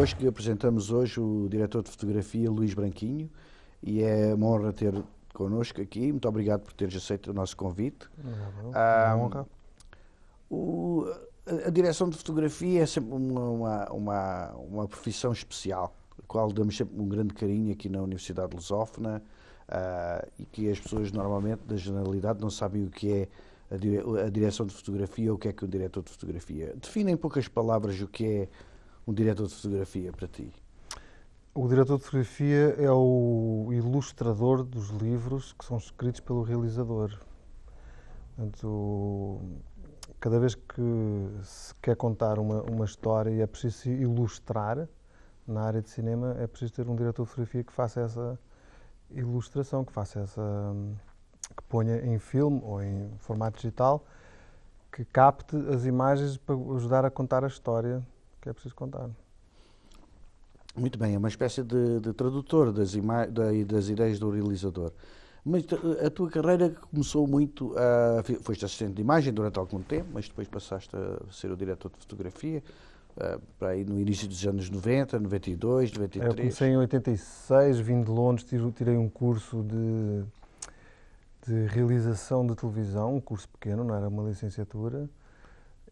gosto que apresentamos hoje o diretor de fotografia, Luís Branquinho, e é uma honra ter connosco aqui. Muito obrigado por teres aceito o nosso convite. Uma honra. A direção de fotografia é sempre uma profissão especial, a qual damos sempre um grande carinho aqui na Universidade Lusófona, e que as pessoas normalmente, da generalidade, não sabem o que é a direção de fotografia ou o que é um diretor de fotografia. Define em poucas palavras o que é um diretor de fotografia para ti. O diretor de fotografia é o ilustrador dos livros que são escritos pelo realizador. Portanto, cada vez que se quer contar uma história e é preciso ilustrar na área de cinema, é preciso ter um diretor de fotografia que faça essa ilustração, que ponha em filme ou em formato digital, que capte as imagens para ajudar a contar a história que é preciso contar. Muito bem, é uma espécie de tradutor das ideias do realizador. Mas a tua carreira começou muito foste assistente de imagem durante algum tempo, mas depois passaste a ser o diretor de fotografia, para aí no início dos anos 90, 92, 93. Eu comecei em 86, vim de Londres, tirei um curso de realização de televisão, um curso pequeno, não era uma licenciatura,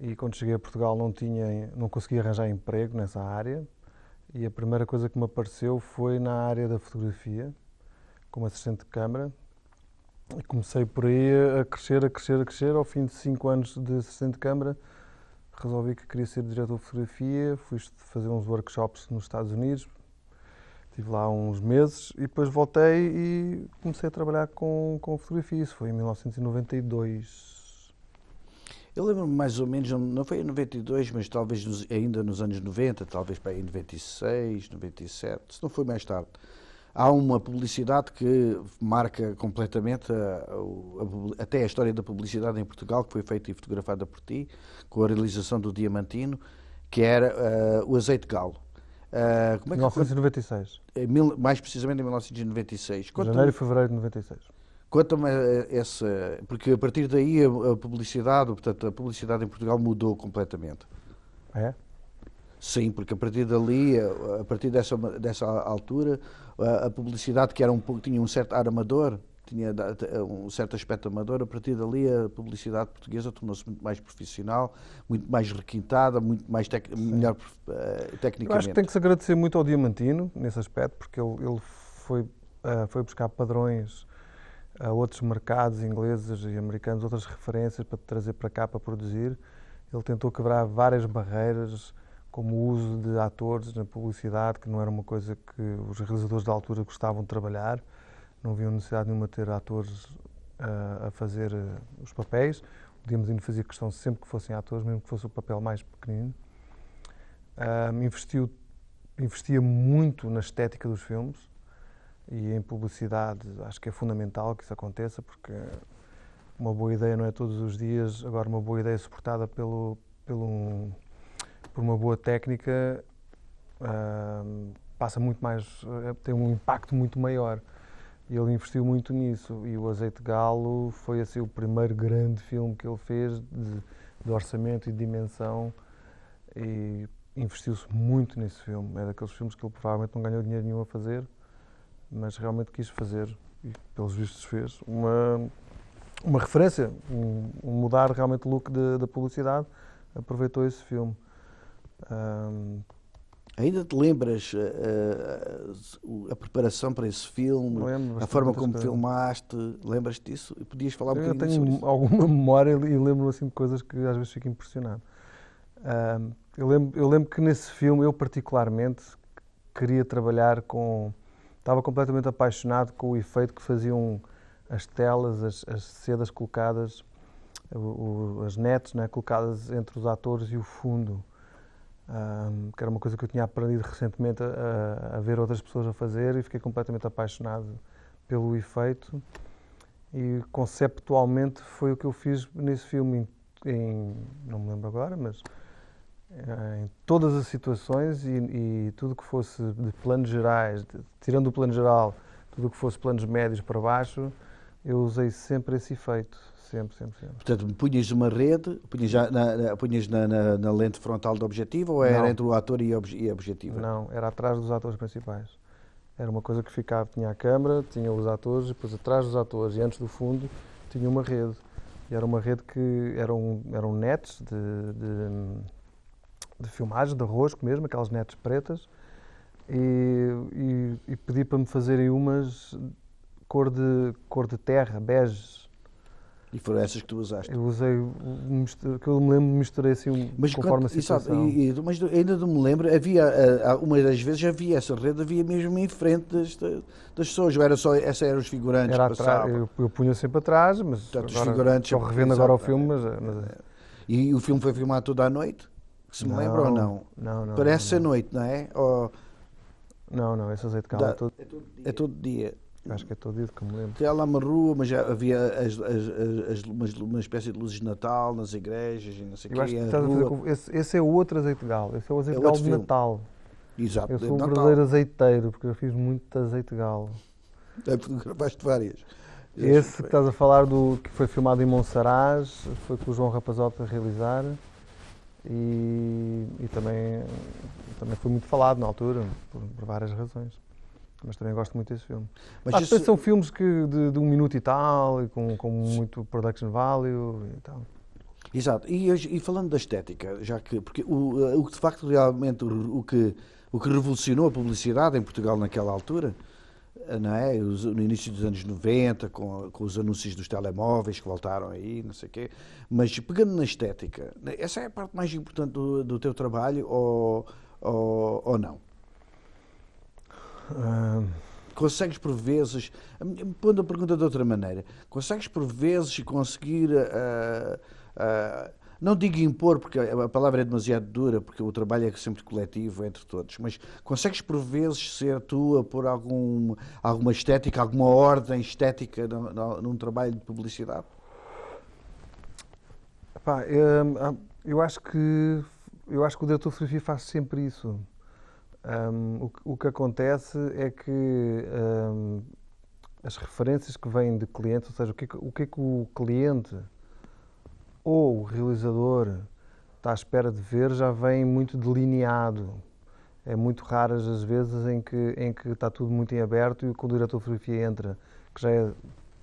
e quando cheguei a Portugal não conseguia arranjar emprego nessa área, e a primeira coisa que me apareceu foi na área da fotografia, como assistente de câmara, e comecei por aí a crescer. Ao fim de 5 anos de assistente de câmara, resolvi que queria ser diretor de fotografia, fui fazer uns workshops nos Estados Unidos, estive lá uns meses e depois voltei e comecei a trabalhar com fotografia. Isso foi em 1992. Eu lembro-me mais ou menos, não foi em 92, mas talvez ainda nos anos 90, talvez para aí em 96, 97, se não foi mais tarde. Há uma publicidade que marca completamente até a história da publicidade em Portugal, que foi feita e fotografada por ti, com a realização do Diamantino, que era o Azeite Galo. Como é que 1996. Mais precisamente em 1996. Janeiro e fevereiro de 96. Conta-me porque a partir daí a publicidade, portanto, a publicidade em Portugal mudou completamente. É? Sim, porque a partir dali, a partir dessa altura, a publicidade que tinha um certo ar amador, tinha um certo aspecto amador, a partir dali a publicidade portuguesa tornou-se muito mais profissional, muito mais requintada, muito mais melhor tecnicamente. Eu acho que tem que se agradecer muito ao Diamantino nesse aspecto, porque ele foi buscar padrões a outros mercados ingleses e americanos, outras referências para trazer para cá para produzir. Ele tentou quebrar várias barreiras, como o uso de atores na publicidade, que não era uma coisa que os realizadores da altura gostavam de trabalhar. Não haviam necessidade nenhuma de ter atores a fazer os papéis. O Diamantino fazia questão sempre que fossem atores, mesmo que fosse o papel mais pequenino. Investia muito na estética dos filmes e em publicidade. Acho que é fundamental que isso aconteça, porque uma boa ideia não é todos os dias. Agora, uma boa ideia suportada por uma boa técnica passa muito mais, tem um impacto muito maior. E ele investiu muito nisso. E o Azeite Galo foi assim o primeiro grande filme que ele fez de orçamento e de dimensão, e investiu-se muito nesse filme. É daqueles filmes que ele provavelmente não ganhou dinheiro nenhum a fazer, mas realmente quis fazer, e pelos vistos fez, uma referência, mudar realmente o look da publicidade. Aproveitou esse filme. Ainda te lembras a preparação para esse filme, a forma como filmaste? Lembras-te disso? E podias falar um bocadinho sobre isso? Eu tenho alguma memória e lembro-me assim de coisas que às vezes fico impressionado. Eu lembro que nesse filme, eu particularmente, queria trabalhar estava completamente apaixonado com o efeito que faziam as telas, as sedas colocadas, as netes, né, colocadas entre os atores e o fundo. Que era uma coisa que eu tinha aprendido recentemente a ver outras pessoas a fazer, e fiquei completamente apaixonado pelo efeito, e conceptualmente foi o que eu fiz nesse filme, não me lembro agora, mas em todas as situações, e tudo que fosse de planos gerais, tirando o plano geral, tudo que fosse planos médios para baixo, Eu usei sempre esse efeito, sempre. Portanto, punhas uma rede, punhas na lente frontal do objetivo ou era Não. entre o ator e a objetiva? Não, era atrás dos atores principais. Era uma coisa que ficava, tinha a câmara, tinha os atores, e depois atrás dos atores e antes do fundo tinha uma rede. E era uma rede que eram nets de filmagem, de rosco mesmo, aquelas nets pretas, e pedi para me fazerem umas cor de terra, bege. E foram essas que tu usaste. Eu usei, que eu me lembro, misturei assim conforme a situação. Mas ainda não me lembro, havia, uma das vezes havia essa rede, havia mesmo em frente das pessoas, ou era só, esses eram os figurantes Era que atrás, passavam? eu punha sempre atrás, mas Portanto, os agora, figurantes... estou revendo agora o filme, E o filme foi filmado toda à noite? Se me lembro ou não? Não. Parece ser noite, não é? Ou Não, esse azeite de gala é todo dia. acho que é todo dia que me lembro. Tinha lá uma rua, mas já havia uma espécie de luzes de Natal nas igrejas e não sei o quê. Eu acho que estás a fazer esse é o outro azeite de gala, esse é o azeite de É gala outro de filme. Natal. Exato, Eu de sou um Natal. verdadeiro azeiteiro, porque eu fiz muito azeite de gala. É porque gravaste várias. Esse que estás a falar que foi filmado em Monsaraz, foi com o João Rapazote a realizar e também foi muito falado na altura, por várias razões. Mas também gosto muito desse filme. Mas Depois são filmes de 1 minuto e tal, e com muito production value e tal. Exato. E falando da estética, porque o que de facto realmente o que revolucionou a publicidade em Portugal naquela altura, não é? No início dos anos 90, com os anúncios dos telemóveis que voltaram aí, não sei o quê, mas pegando na estética, essa é a parte mais importante do teu trabalho ou não? Consegues por vezes, pondo a pergunta de outra maneira, consegues por vezes conseguir, não digo impor, porque a palavra é demasiado dura, porque o trabalho é sempre coletivo entre todos, mas consegues por vezes ser tu a pôr alguma estética, alguma ordem estética num trabalho de publicidade? Epá, eu acho que o diretor de fotografia faz sempre isso. O que acontece é que as referências que vêm de clientes, ou seja, o que é que o cliente ou o realizador está à espera de ver, já vem muito delineado. É muito raras as vezes em que está tudo muito em aberto e quando o diretor de fotografia entra, que já é,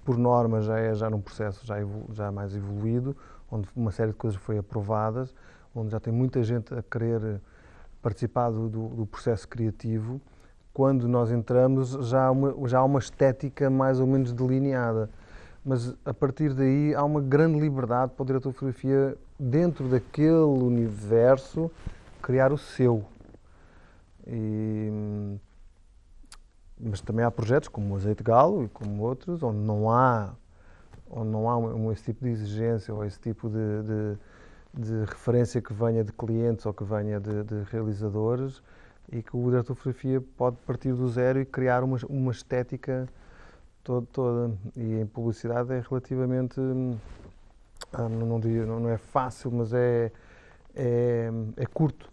por norma, já num processo já mais evoluído, onde uma série de coisas foi aprovadas, onde já tem muita gente a querer participar do processo criativo. Quando nós entramos, já há uma estética mais ou menos delineada. Mas a partir daí há uma grande liberdade para o diretor de fotografia, dentro daquele universo, criar o seu. Mas também há projetos como o Azeite de Galo e como outros, onde não há esse tipo de exigência ou esse tipo de referência que venha de clientes ou que venha de realizadores e que o diretor de fotografia pode partir do zero e criar uma estética toda. E em publicidade é relativamente, não é fácil, mas é curto.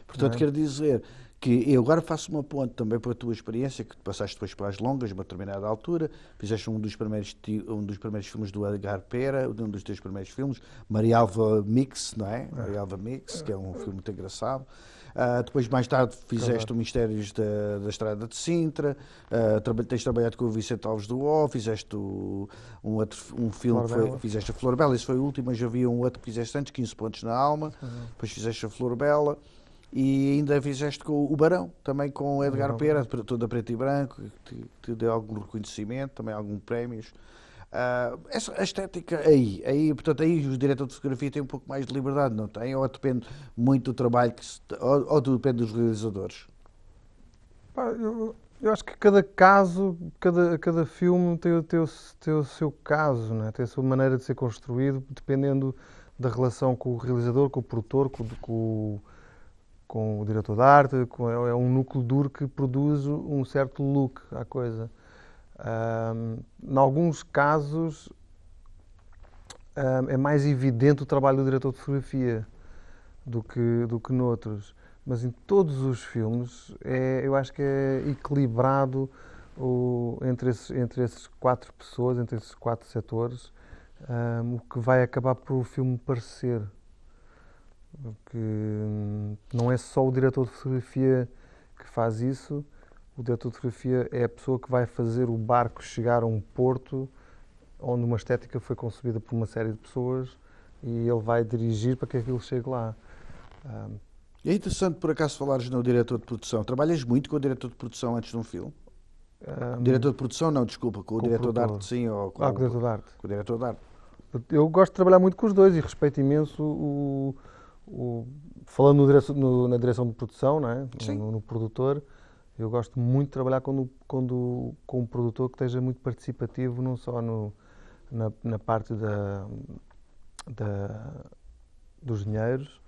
Portanto, quero dizer que eu agora faço uma ponte também para a tua experiência, que passaste depois para as longas, a uma determinada altura, fizeste um dos primeiros filmes do Edgar Pera, um dos teus primeiros filmes, Marialva Mix, não é? Marialva Mix, que é um filme muito engraçado. Depois, mais tarde, fizeste o Mistérios da Estrada de Sintra, tens trabalhado com o Vicente Alves do O, fizeste um filme que fizeste a Flor Bela, esse foi o último, mas havia um outro que fizeste antes, 15 Pontos na Alma, depois fizeste a Flor Bela. E ainda fizeste com o Barão, também com o Edgar Pera, toda preto e branco, que te deu algum reconhecimento, também alguns prémios. A estética aí, portanto, aí o diretor de fotografia tem um pouco mais de liberdade, não tem? Ou depende muito do trabalho, ou depende dos realizadores? Eu acho que cada caso, cada filme tem o seu caso, né? Tem a sua maneira de ser construído, dependendo da relação com o realizador, com o produtor, com o diretor de arte, é um núcleo duro que produz um certo look à coisa. Em alguns casos é mais evidente o trabalho do diretor de fotografia do que noutros, mas em todos os filmes eu acho que é equilibrado entre esses 4 pessoas, entre esses 4 setores, o que vai acabar por o filme parecer. Que não é só o diretor de fotografia que faz isso, o diretor de fotografia é a pessoa que vai fazer o barco chegar a um porto onde uma estética foi concebida por uma série de pessoas e ele vai dirigir para que aquilo chegue lá. É interessante, por acaso, falares no diretor de produção. Trabalhas muito com o diretor de produção antes de um filme? Diretor de produção, não, desculpa, com o diretor de arte, sim, ou com o diretor de arte. Com o diretor de arte. Eu gosto de trabalhar muito com os dois e respeito imenso falando na direção de produção, não é? No produtor, eu gosto muito de trabalhar com um produtor que esteja muito participativo, não só na parte dos dinheiros,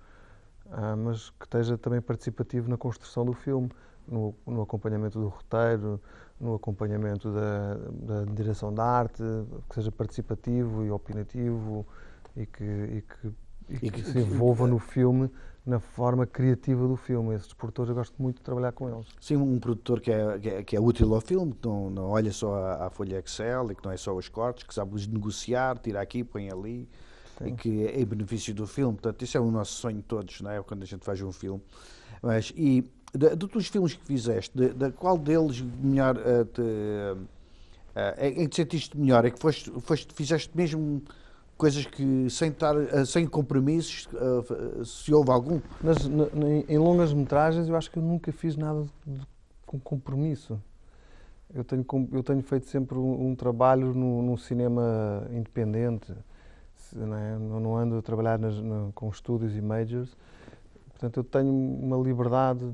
mas que esteja também participativo na construção do filme, no acompanhamento do roteiro, no acompanhamento da direção da arte, que seja participativo e opinativo e que se envolva no filme na forma criativa do filme. Esses produtores eu gosto muito de trabalhar com eles. Sim, um produtor que é útil ao filme, que não olha só à folha Excel e que não é só os cortes, que sabe negociar, tira aqui, põe ali. Sim. E que é em benefício do filme. Portanto, isso é o nosso sonho de todos, não é? Quando a gente faz um filme. Mas, e dos filmes que fizeste, qual deles melhor em que te sentiste melhor? É que fizeste mesmo coisas que sem compromissos, se houve algum? Mas em longas metragens eu acho que eu nunca fiz nada com compromisso. Eu tenho feito sempre um trabalho no cinema independente, não ando a trabalhar com estúdios e majors, portanto eu tenho uma liberdade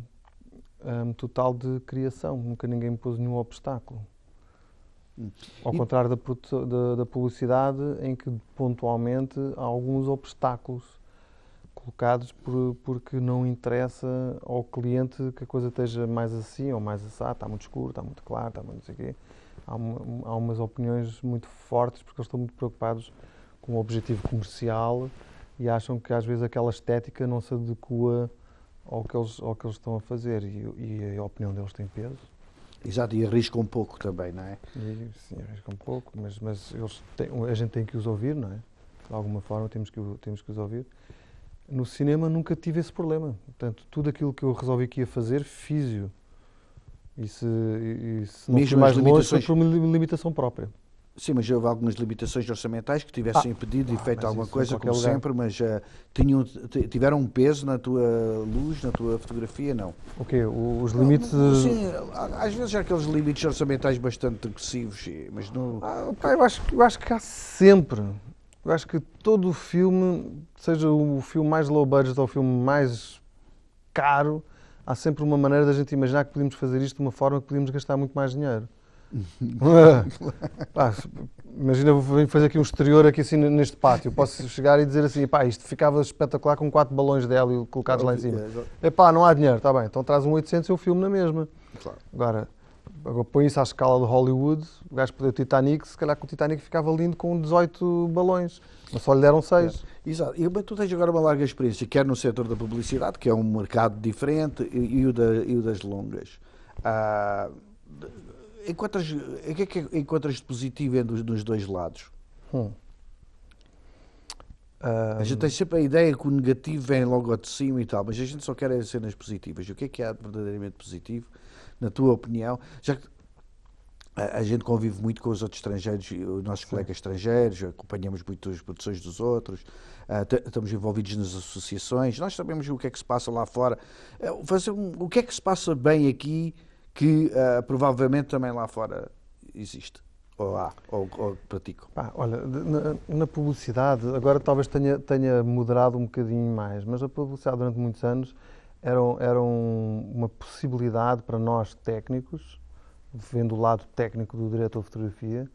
total de criação, nunca ninguém me pôs nenhum obstáculo. Ao contrário da publicidade, em que pontualmente há alguns obstáculos colocados porque não interessa ao cliente que a coisa esteja mais assim ou mais assado, está muito escuro, está muito claro, está muito não sei o quê. Há umas opiniões muito fortes porque eles estão muito preocupados com o objetivo comercial e acham que às vezes aquela estética não se adequa ao que eles estão a fazer e a opinião deles tem peso. Exato, e arriscam um pouco também, não é? Sim, arriscam um pouco, mas a gente tem que os ouvir, não é? De alguma forma temos que os ouvir. No cinema nunca tive esse problema. Portanto, tudo aquilo que eu resolvi que ia fazer, fiz-o. E se não fui mais longe, foi por uma limitação própria. Sim, mas houve algumas limitações orçamentais que tivessem impedido e feito alguma coisa, como sempre, mas tiveram um peso na tua luz, na tua fotografia, não? O quê? Os limites... Sim, às vezes há aqueles limites orçamentais bastante agressivos, mas não... Eu acho que há sempre. Eu acho que todo o filme, seja o filme mais low budget ou o filme mais caro, há sempre uma maneira da gente imaginar que podíamos fazer isto de uma forma que podíamos gastar muito mais dinheiro. Imagina, vou fazer aqui um exterior aqui assim neste pátio. Posso chegar e dizer assim, isto ficava espetacular com 4 balões de hélio colocados lá em cima. Não há dinheiro, está bem, então traz um 800 e o filme na mesma. Claro. Agora põe isso à escala de Hollywood, o gajo perdeu o Titanic, se calhar com o Titanic ficava lindo com 18 balões, mas só lhe deram 6. Exato. Mas tu tens agora uma larga experiência, quer no setor da publicidade, que é um mercado diferente, e o das longas. O que é que encontras de positivo nos dois lados? A gente tem sempre a ideia que o negativo vem logo de cima e tal, mas a gente só quer as cenas positivas. O que é verdadeiramente positivo, na tua opinião? Já que a gente convive muito com os outros estrangeiros, os nossos colegas estrangeiros, acompanhamos muito as produções dos outros, estamos envolvidos nas associações, nós sabemos o que é que se passa lá fora. O que é que se passa bem aqui que provavelmente também lá fora existe, ou pratico? Olha, na publicidade, agora talvez tenha moderado um bocadinho mais, mas a publicidade durante muitos anos era uma possibilidade para nós técnicos, vendo o lado técnico do diretor de fotografia,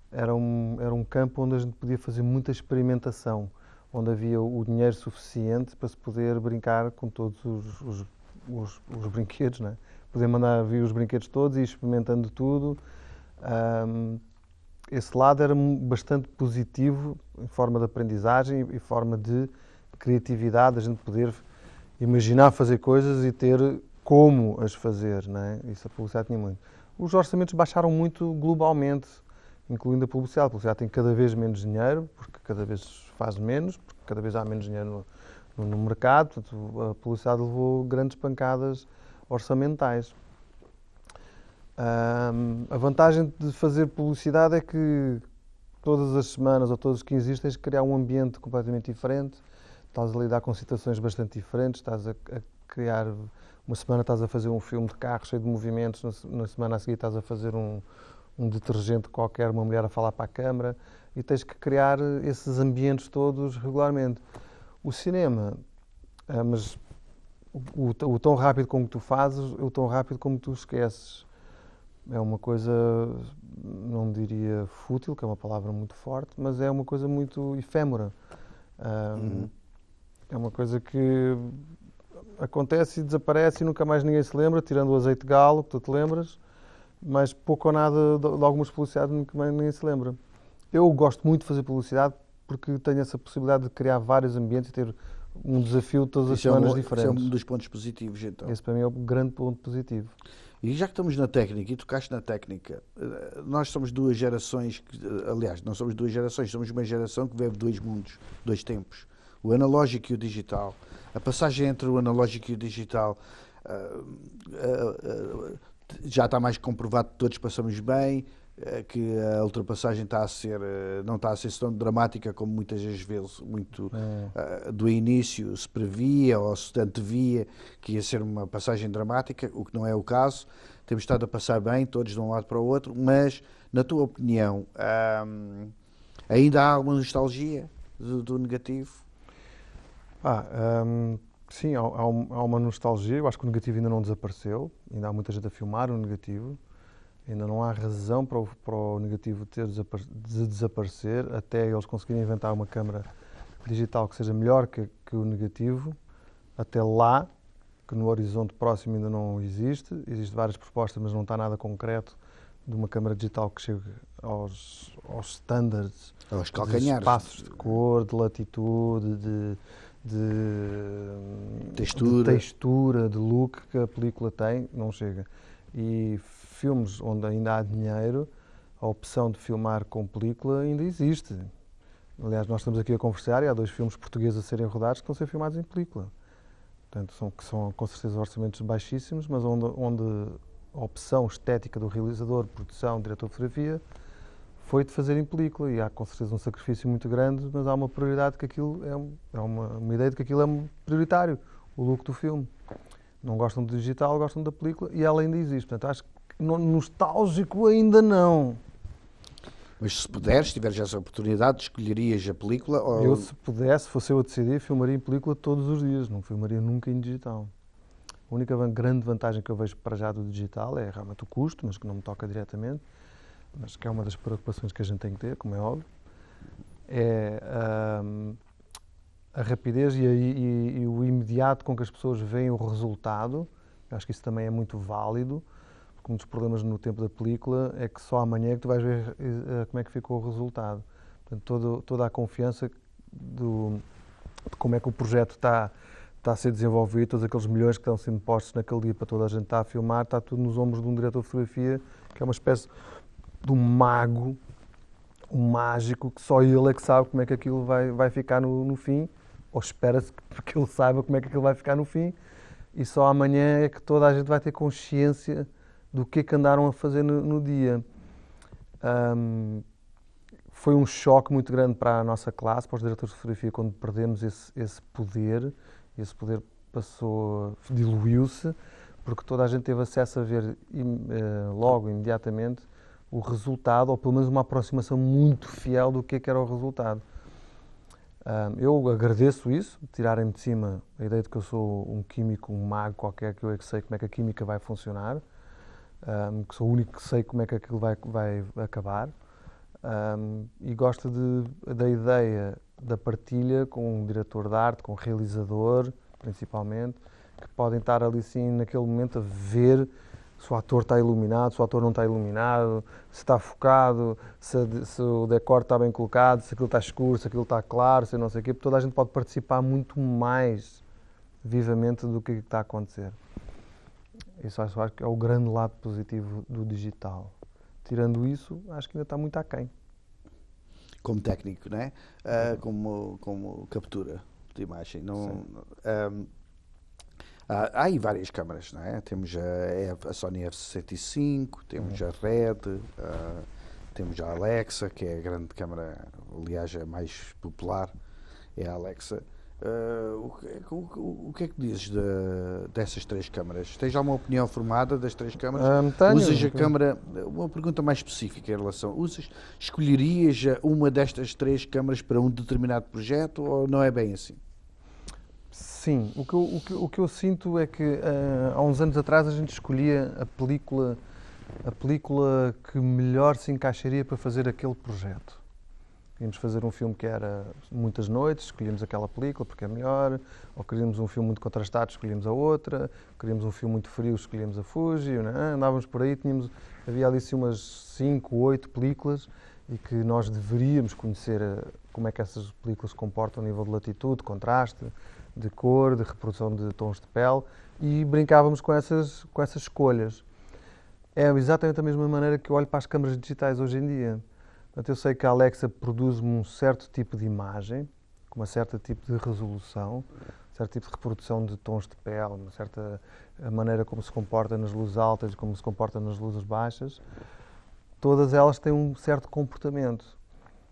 era um campo onde a gente podia fazer muita experimentação, onde havia o dinheiro suficiente para se poder brincar com todos os brinquedos, não é? Poder mandar vir os brinquedos todos e ir experimentando tudo. Esse lado era bastante positivo em forma de aprendizagem e forma de criatividade, a gente poder imaginar fazer coisas e ter como as fazer, não é? Isso a publicidade tinha muito. os orçamentos baixaram muito globalmente, incluindo a publicidade. A publicidade tem cada vez menos dinheiro, porque cada vez faz menos, porque cada vez há menos dinheiro no mercado. Portanto, a publicidade levou grandes pancadas orçamentais. A vantagem de fazer publicidade é que todas as semanas ou todos os 15 dias tens de criar um ambiente completamente diferente, estás a lidar com situações bastante diferentes, estás a criar... Uma semana estás a fazer um filme de carro cheio de movimentos, na semana a seguir estás a fazer um detergente qualquer, uma mulher a falar para a câmara, e tens que criar esses ambientes todos regularmente. O cinema, mas o tão rápido como tu fazes, o tão rápido como tu esqueces. É uma coisa, não diria fútil, que é uma palavra muito forte, mas é uma coisa muito efêmera. É uma coisa que acontece e desaparece e nunca mais ninguém se lembra, tirando o azeite de galo, que tu te lembras, mas pouco ou nada de algumas publicidades nunca mais ninguém se lembra. Eu gosto muito de fazer publicidade porque tenho essa possibilidade de criar vários ambientes e ter um desafio todas as semanas diferentes. Isso é um dos pontos positivos, então. Esse para mim é o grande ponto positivo. E já que estamos na técnica, e tocaste na técnica, nós somos duas gerações, aliás, não somos duas gerações, somos uma geração que vive dois mundos, dois tempos. O analógico e o digital. A passagem entre o analógico e o digital já está mais comprovado que todos passamos bem, que a ultrapassagem não está a ser tão dramática como muitas das vezes do início se previa ou se antevia que ia ser uma passagem dramática, o que não é o caso. Temos estado a passar bem, todos de um lado para o outro, mas, na tua opinião, ainda há alguma nostalgia do negativo? Sim, há uma nostalgia. Eu acho que o negativo ainda não desapareceu. Ainda há muita gente a filmar o negativo. Ainda não há razão para o negativo de desaparecer até eles conseguirem inventar uma câmara digital que seja melhor que o negativo. Até lá, que no horizonte próximo ainda não existe. Existem várias propostas, mas não está nada concreto de uma câmara digital que chegue aos standards, aos calcanhares, de espaços de cor, de latitude, de textura, de look que a película tem, não chega. E filmes onde ainda há dinheiro, a opção de filmar com película ainda existe. Aliás, nós estamos aqui a conversar e há 2 filmes portugueses a serem rodados que estão a ser filmados em película. Portanto, são com certeza orçamentos baixíssimos, mas onde a opção estética do realizador, produção, diretor de fotografia, foi de fazer em película. E há com certeza um sacrifício muito grande, mas há uma prioridade que aquilo é uma ideia de que aquilo é prioritário, o look do filme. Não gostam do digital, gostam da película e ela ainda existe. Portanto, acho que nostálgico ainda não. Mas se puderes, se tiveres essa oportunidade, escolherias a película? Ou... Eu, se pudesse, fosse eu a decidir, filmaria em película todos os dias, não filmaria nunca em digital. A única grande vantagem que eu vejo para já do digital é realmente o custo, mas que não me toca diretamente, mas que é uma das preocupações que a gente tem que ter, como é óbvio, é a rapidez e o imediato com que as pessoas veem o resultado. Eu acho que isso também é muito válido, porque um dos problemas no tempo da película é que só amanhã é que tu vais ver como é que ficou o resultado. Portanto, toda a confiança de como é que o projeto está a ser desenvolvido, todos aqueles milhões que estão sendo postos naquele dia para toda a gente estar a filmar, está tudo nos ombros de um diretor de fotografia, que é uma espécie de um mago, um mágico, que só ele é que sabe como é que aquilo vai ficar no fim, ou espera-se que ele saiba como é que aquilo vai ficar no fim, e só amanhã é que toda a gente vai ter consciência do que é que andaram a fazer no dia. Foi um choque muito grande para a nossa classe, para os diretores de fotografia, quando perdemos esse poder. Esse poder diluiu-se, porque toda a gente teve acesso a ver logo, imediatamente, o resultado, ou pelo menos uma aproximação muito fiel do que era o resultado. Eu agradeço isso, tirarem-me de cima a ideia de que eu sou um químico, um mago qualquer, que eu é que sei como é que a química vai funcionar, que sou o único que sei como é que aquilo vai acabar. E gosto da ideia da partilha com um diretor de arte, com um realizador, principalmente, que podem estar ali sim naquele momento a ver se o ator está iluminado, se o ator não está iluminado, se está focado, se o decor está bem colocado, se aquilo está escuro, se aquilo está claro, se não sei o quê, porque toda a gente pode participar muito mais vivamente do que está a acontecer. Isso acho que é o grande lado positivo do digital. Tirando isso, acho que ainda está muito aquém. Como técnico, não é? Como captura de imagem. Não, há aí várias câmaras, não é? Temos a Sony F65, temos a Red, temos a Alexa, que é a grande câmara, aliás, a mais popular, é a Alexa. O que é que dizes dessas três câmaras? Tens alguma opinião formada das três câmaras? Tenho. Usas a câmara, uma pergunta mais específica em relação, escolherias uma destas três câmaras para um determinado projeto ou não é bem assim? Sim, o que eu sinto é que há uns anos atrás a gente escolhia a película que melhor se encaixaria para fazer aquele projeto. Queríamos fazer um filme que era muitas noites, escolhíamos aquela película porque é melhor, ou queríamos um filme muito contrastado, escolhíamos a outra, queríamos um filme muito frio, escolhíamos a Fuji, andávamos por aí, havia ali assim umas 5, 8 películas e que nós deveríamos conhecer como é que essas películas se comportam a nível de latitude, contraste, de cor, de reprodução de tons de pele e brincávamos com essas escolhas. É exatamente a mesma maneira que eu olho para as câmaras digitais hoje em dia. Portanto, eu sei que a Alexa produz-me um certo tipo de imagem, com um certo tipo de resolução, um certo tipo de reprodução de tons de pele, uma certa maneira como se comporta nas luzes altas e como se comporta nas luzes baixas. Todas elas têm um certo comportamento.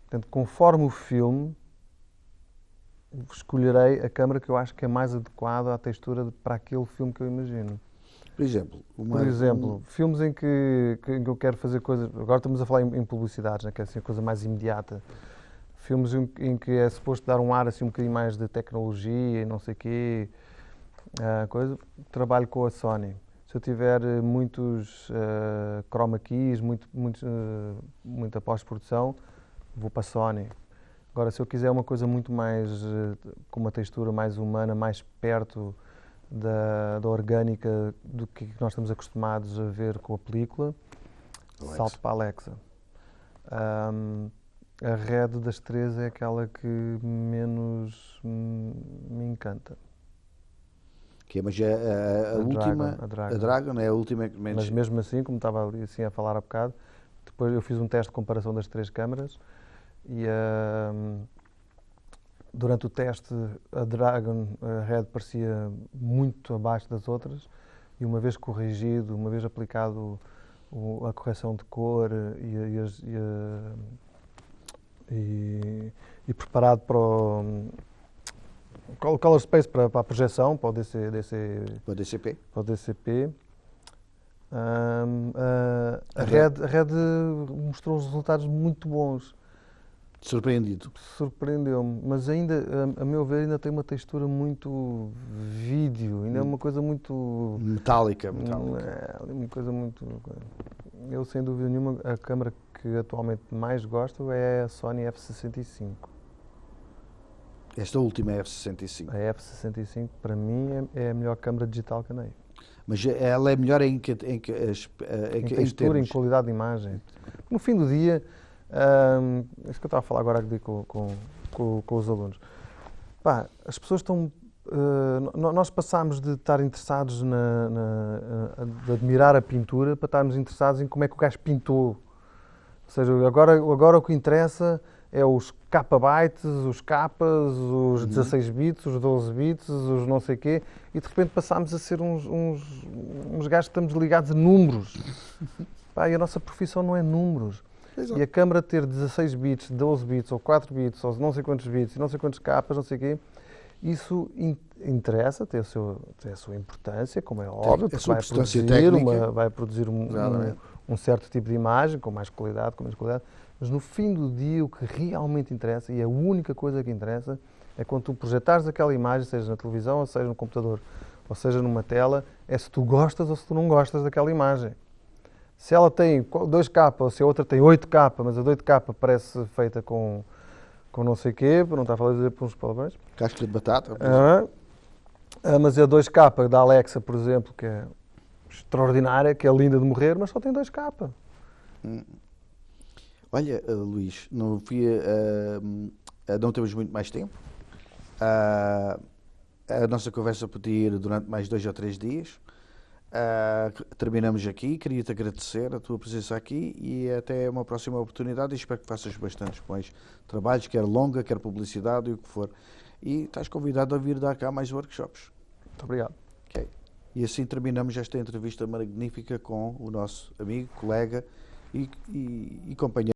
Portanto, conforme o filme, escolherei a câmara que eu acho que é mais adequada à textura para aquele filme que eu imagino. Por exemplo, filmes em que eu quero fazer coisas... Agora estamos a falar em publicidades, né, que é assim a coisa mais imediata. Filmes em que é suposto dar um ar assim um bocadinho mais de tecnologia e não sei o quê. Trabalho com a Sony. Se eu tiver muitos chroma keys, muita pós-produção, vou para a Sony. Agora, se eu quiser uma coisa muito mais... com uma textura mais humana, mais perto da orgânica do que nós estamos acostumados a ver com a película, Alexa. Salto para a Alexa. A Red das três é aquela que menos me encanta. Mas a última, a Dragon é a última que menos... Mas mesmo assim, como estava ali assim a falar há bocado, depois eu fiz um teste de comparação das três câmaras e durante o teste, a Dragon, a Red, parecia muito abaixo das outras e uma vez corrigido, uma vez aplicado a correção de cor e preparado para o Color Space, para a projeção, para o DCP, a Red mostrou os resultados muito bons. Surpreendido. Surpreendeu-me, mas ainda, a meu ver, ainda tem uma textura muito vídeo, ainda é uma coisa muito... Metálica. Uma coisa muito... Eu, sem dúvida nenhuma, a câmara que atualmente mais gosto é a Sony F65. Esta última é a F65. A F65, para mim, é a melhor câmara digital que andei. Mas ela é melhor em textura, termos? em qualidade de imagem. No fim do dia... isso que eu estava a falar agora aqui com os alunos. As pessoas estão... nós passámos de estar interessados de admirar a pintura para estarmos interessados em como é que o gajo pintou. Ou seja, agora o que interessa é os kbytes, os capas, os 16 bits, os 12 bits, os não sei quê, e de repente passámos a ser uns gajos que estamos ligados a números. E a nossa profissão não é números. Exato. E a câmara ter 16 bits, 12 bits, ou 4 bits, ou não sei quantos bits, não sei quantos capas, não sei o quê, isso interessa, tem a sua importância, como é óbvio, porque vai produzir um certo tipo de imagem, com mais qualidade, mas no fim do dia o que realmente interessa, e a única coisa que interessa, é quando tu projetares aquela imagem, seja na televisão, ou seja no computador, ou seja numa tela, é se tu gostas ou se tu não gostas daquela imagem. Se ela tem 2K ou se a outra tem 8K, mas a 8K parece feita com não sei o quê, para não estar a falar dizer por uns palavrões. Casca de batata. Mas a 2K da Alexa, por exemplo, que é extraordinária, que é linda de morrer, mas só tem 2K. Olha, Luís, não temos muito mais tempo. A nossa conversa podia ir durante mais 2 ou 3 dias. Terminamos aqui. Queria-te agradecer a tua presença aqui e até uma próxima oportunidade. E espero que faças bastantes mais trabalhos, quer longa, quer publicidade e o que for. E estás convidado a vir dar cá mais workshops. Muito obrigado. Okay. E assim terminamos esta entrevista magnífica com o nosso amigo, colega e companheiro.